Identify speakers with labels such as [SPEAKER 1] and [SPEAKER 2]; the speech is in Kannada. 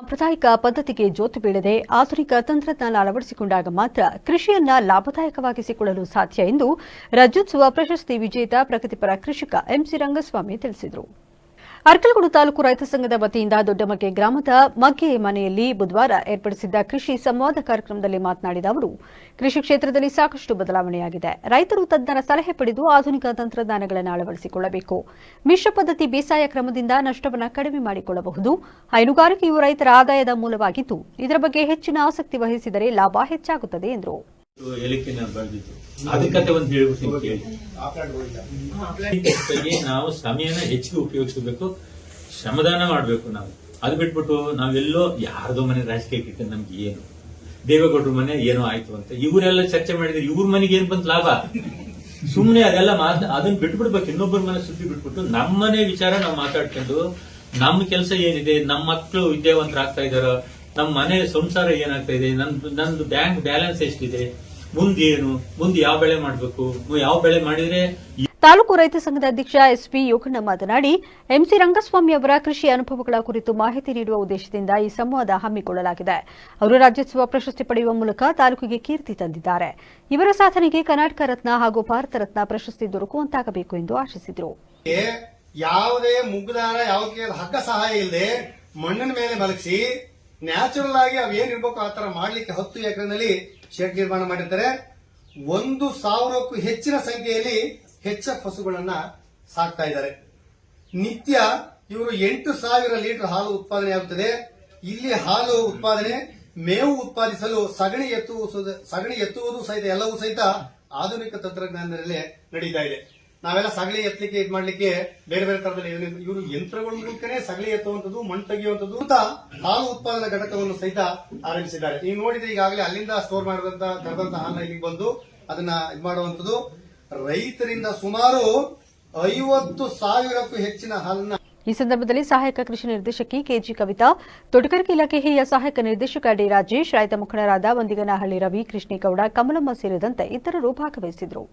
[SPEAKER 1] ಸಾಂಪ್ರದಾಯಿಕ ಪದ್ಧತಿಗೆ ಜೋತು ಬೀಳದೆ ಆಧುನಿಕ ತಂತ್ರಜ್ಞಾನ ಅಳವಡಿಸಿಕೊಂಡಾಗ ಮಾತ್ರ ಕೃಷಿಯನ್ನ ಲಾಭದಾಯಕವಾಗಿಸಿಕೊಳ್ಳಲು ಸಾಧ್ಯ ಎಂದು ರಾಜ್ಯೋತ್ಸವ ಪ್ರಶಸ್ತಿ ವಿಜೇತ ಪ್ರಗತಿಪರ ಕೃಷಿಕ ಎಂಸಿ ರಂಗಸ್ವಾಮಿ ತಿಳಿಸಿದರು. ಅರ್ಕಲಗೂಡು ತಾಲೂಕು ರೈತ ಸಂಘದ ವತಿಯಿಂದ ದೊಡ್ಡಮಗ್ಗೆ ಗ್ರಾಮದ ಮಗ್ಗೆ ಮನೆಯಲ್ಲಿ ಬುಧವಾರ ಏರ್ಪಡಿಸಿದ್ದ ಕೃಷಿ ಸಂವಾದ ಕಾರ್ಯಕ್ರಮದಲ್ಲಿ ಮಾತನಾಡಿದ ಅವರು, ಕೃಷಿ ಕ್ಷೇತ್ರದಲ್ಲಿ ಸಾಕಷ್ಟು ಬದಲಾವಣೆಯಾಗಿದೆ. ರೈತರು ತಜ್ಞರ ಸಲಹೆ ಪಡೆದು ಆಧುನಿಕ ತಂತ್ರಜ್ಞಾನಗಳನ್ನು ಅಳವಡಿಸಿಕೊಳ್ಳಬೇಕು. ಮಿಶ್ರ ಪದ್ಧತಿ ಬೇಸಾಯ ಕ್ರಮದಿಂದ ನಷ್ಟವನ್ನು ಕಡಿಮೆ ಮಾಡಿಕೊಳ್ಳಬಹುದು. ಹೈನುಗಾರಿಕೆಯು ರೈತರ ಆದಾಯದ ಮೂಲವಾಗಿದ್ದು, ಇದರ ಬಗ್ಗೆ ಹೆಚ್ಚಿನ ಆಸಕ್ತಿ ವಹಿಸಿದರೆ ಲಾಭ ಹೆಚ್ಚಾಗುತ್ತದೆ ಎಂದರು.
[SPEAKER 2] ನಾವು ಸಮಯನ ಹೆಚ್ಚಿಗೆ ಉಪಯೋಗಿಸಬೇಕು, ಶ್ರಮದಾನ ಮಾಡಬೇಕು. ನಾವು ಅದು ಬಿಟ್ಬಿಟ್ಟು ನಾವೆಲ್ಲೋ ಯಾರ್ದೋ ಮನೆ ರಾಜಕೀಯಕ್ಕೆ ಇಟ್ಟು ನಮ್ಗೆ ಏನು ದೇವೇಗೌಡರ ಮನೆ ಏನೋ ಆಯ್ತು ಅಂತ ಇವರೆಲ್ಲ ಚರ್ಚೆ ಮಾಡಿದ್ರೆ ಇವ್ರ ಮನೆಗೆ ಏನ್ ಬಂತ ಲಾಭ? ಸುಮ್ನೆ ಅದೆಲ್ಲ ಅದನ್ನ ಬಿಟ್ಬಿಡ್ಬೇಕು. ಇನ್ನೊಬ್ಬರ ಮನೆ ಸುದ್ದಿ ಬಿಟ್ಬಿಟ್ಟು ನಮ್ಮನೆ ವಿಚಾರ ನಾವು ಮಾತಾಡ್ಕೊಂಡು ನಮ್ಮ ಕೆಲಸ ಏನಿದೆ, ನಮ್ಮ ಮಕ್ಕಳು ವಿದ್ಯಾವಂತರಾಗ್ತಾ ಇದಾರೋ, ನಮ್ಮ ಮನೆ ಸಂಸಾರ ಏನಾಗ್ತಾ ಇದೆ, ನಂದು ಬ್ಯಾಂಕ್ ಬ್ಯಾಲೆನ್ಸ್ ಎಷ್ಟಿದೆ, ಮುಂದೆ ಯಾವ ಬೆಳೆ ಮಾಡಬೇಕು, ಯಾವ ಬೆಳೆ ಮಾಡಿದ್ರೆ.
[SPEAKER 1] ತಾಲೂಕು ರೈತ ಸಂಘದ ಅಧ್ಯಕ್ಷ ಎಸ್ಪಿ ಯೋಗಣ್ಣ ಮಾತನಾಡಿ, ಎಂಸಿ ರಂಗಸ್ವಾಮಿ ಅವರ ಕೃಷಿ ಅನುಭವಗಳ ಕುರಿತು ಮಾಹಿತಿ ನೀಡುವ ಉದ್ದೇಶದಿಂದ ಈ ಸಂವಾದ ಹಮ್ಮಿಕೊಳ್ಳಲಾಗಿದೆ. ಅವರು ರಾಜ್ಯೋತ್ಸವ ಪ್ರಶಸ್ತಿ ಪಡೆಯುವ ಮೂಲಕ ತಾಲೂಕಿಗೆ ಕೀರ್ತಿ ತಂದಿದ್ದಾರೆ. ಇವರ ಸಾಧನೆಗೆ ಕರ್ನಾಟಕ ರತ್ನ ಹಾಗೂ ಭಾರತ ರತ್ನ ಪ್ರಶಸ್ತಿ ದೊರಕುವಂತಾಗಬೇಕು ಎಂದು ಆಶಿಸಿದರು.
[SPEAKER 3] ಯಾವುದೇ ಮುಗ್ದಾರ ಯಾವುದೇ ಹಗ್ಗ ಸಹಾಯ ಇಲ್ಲದೆ ಮಣ್ಣಿನ ಮೇಲೆ ಮಲಗಿಸಿ ನ್ಯಾಚುರಲ್ ಆಗಿ ಅವೇನಿರ್ಬೇಕು ಆ ತರ ಮಾಡ್ಲಿಕ್ಕೆ 10 ಎಕರೆನಲ್ಲಿ ಶೆಡ್ ನಿರ್ಮಾಣ ಮಾಡಿರ್ತಾರೆ. 1,000ಕ್ಕೂ ಹೆಚ್ಚಿನ ಸಂಖ್ಯೆಯಲ್ಲಿ HF ಹಸುಗಳನ್ನ ಸಾಕ್ತಾ ಇದ್ದಾರೆ. ನಿತ್ಯ ಇವರು 8,000 ಲೀಟರ್ ಹಾಲು ಉತ್ಪಾದನೆ ಆಗುತ್ತದೆ. ಇಲ್ಲಿ ಹಾಲು ಉತ್ಪಾದನೆ, ಮೇವು ಉತ್ಪಾದಿಸಲು ಸಗಣಿ ಎತ್ತುವುದು ಸಹಿತ ಎಲ್ಲವೂ ಸಹಿತ ಆಧುನಿಕ ತಂತ್ರಜ್ಞಾನದಲ್ಲೇ ನಡೀತಾ ಇದೆ. ನಾವೆಲ್ಲ ಸಗಣಿ ಎತ್ತಲಿಕ್ಕೆ ಇದು ಮಾಡ್ಲಿಕ್ಕೆ ಬೇರೆ ಬೇರೆ ತರದಲ್ಲಿ ಇವರು ಯಂತ್ರಗಳ ಮೂಲಕನೇ ಸಗಣಿ ಎತ್ತುವಂಥದ್ದು, ಮಣ್ಣು ತೆಗೆಯುವಂಥದ್ದು ಅಂತ ಹಾಲು ಉತ್ಪಾದನಾ ಘಟಕವನ್ನು ಸಹಿತ ಆರಂಭಿಸಿದ್ದಾರೆ. ನೀವು ನೋಡಿದ್ರೆ ಈಗಾಗಲೇ ಅಲ್ಲಿಂದ ಸ್ಟೋರ್ ಮಾಡಿದಂತ ಕರೆದಂತ ಹಾಲನ್ನ ಇಲ್ಲಿಗೆ ಬಂದು ಅದನ್ನ ಇದು ಮಾಡುವಂಥದ್ದು. ರೈತರಿಂದ ಸುಮಾರು 50,000ಕ್ಕೂ ಹೆಚ್ಚಿನ ಹಾಲನ್ನ.
[SPEAKER 1] ಈ ಸಂದರ್ಭದಲ್ಲಿ ಸಹಾಯಕ ಕೃಷಿ ನಿರ್ದೇಶಕಿ ಕೆಜಿ ಕವಿತಾ, ತೋಟಗಾರಿಕೆ ಇಲಾಖೆ ಹಿರಿಯ ಸಹಾಯಕ ನಿರ್ದೇಶಕ ಡಿ ರಾಜೇಶ್, ರೈತ ಮುಖಂಡರಾದ ವಂದಿಗನಹಳ್ಳಿ ರವಿ, ಕೃಷ್ಣೇಗೌಡ, ಕಮಲಮ್ಮ ಸೇರಿದಂತೆ ಇತರರು ಭಾಗವಹಿಸಿದರು.